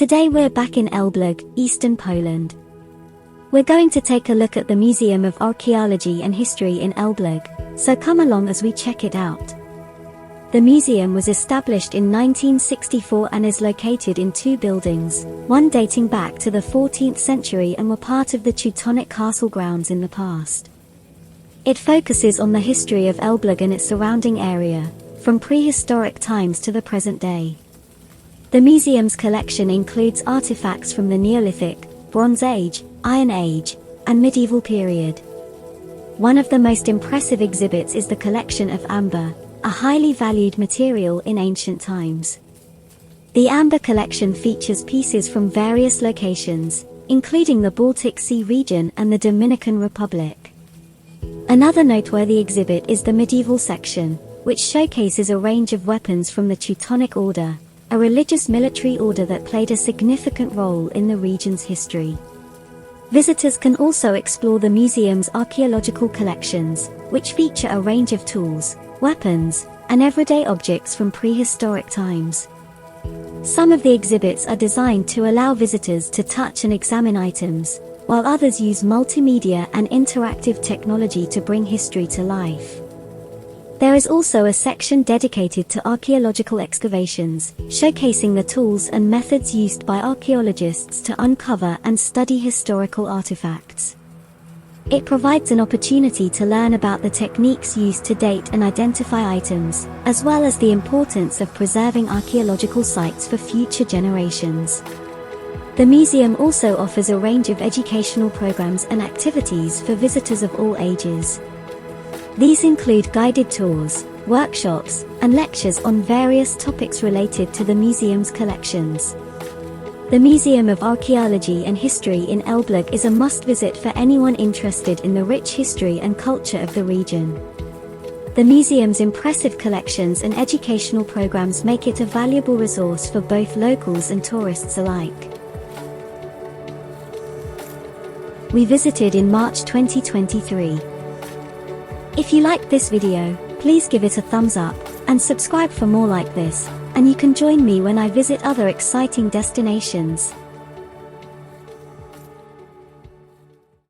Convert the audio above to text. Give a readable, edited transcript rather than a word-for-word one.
Today we're back in Elbląg, eastern Poland. We're going to take a look at the Museum of Archaeology and History in Elbląg, so come along as we check it out. The museum was established in 1964 and is located in two buildings, one dating back to the 14th century and were part of the Teutonic castle grounds in the past. It focuses on the history of Elbląg and its surrounding area, from prehistoric times to the present day. The museum's collection includes artifacts from the Neolithic, Bronze Age, Iron Age, and medieval period. One of the most impressive exhibits is the collection of amber, a highly valued material in ancient times. The amber collection features pieces from various locations, including the Baltic Sea region and the Dominican Republic. Another noteworthy exhibit is the medieval section, which showcases a range of weapons from the Teutonic Order, a religious military order that played a significant role in the region's history. Visitors can also explore the museum's archaeological collections, which feature a range of tools, weapons, and everyday objects from prehistoric times. Some of the exhibits are designed to allow visitors to touch and examine items, while others use multimedia and interactive technology to bring history to life. There is also a section dedicated to archaeological excavations, showcasing the tools and methods used by archaeologists to uncover and study historical artifacts. It provides an opportunity to learn about the techniques used to date and identify items, as well as the importance of preserving archaeological sites for future generations. The museum also offers a range of educational programs and activities for visitors of all ages. These include guided tours, workshops, and lectures on various topics related to the museum's collections. The Museum of Archaeology and History in Elbląg is a must-visit for anyone interested in the rich history and culture of the region. The museum's impressive collections and educational programs make it a valuable resource for both locals and tourists alike. We visited in March 2023. If you liked this video, please give it a thumbs up, and subscribe for more like this, and you can join me when I visit other exciting destinations.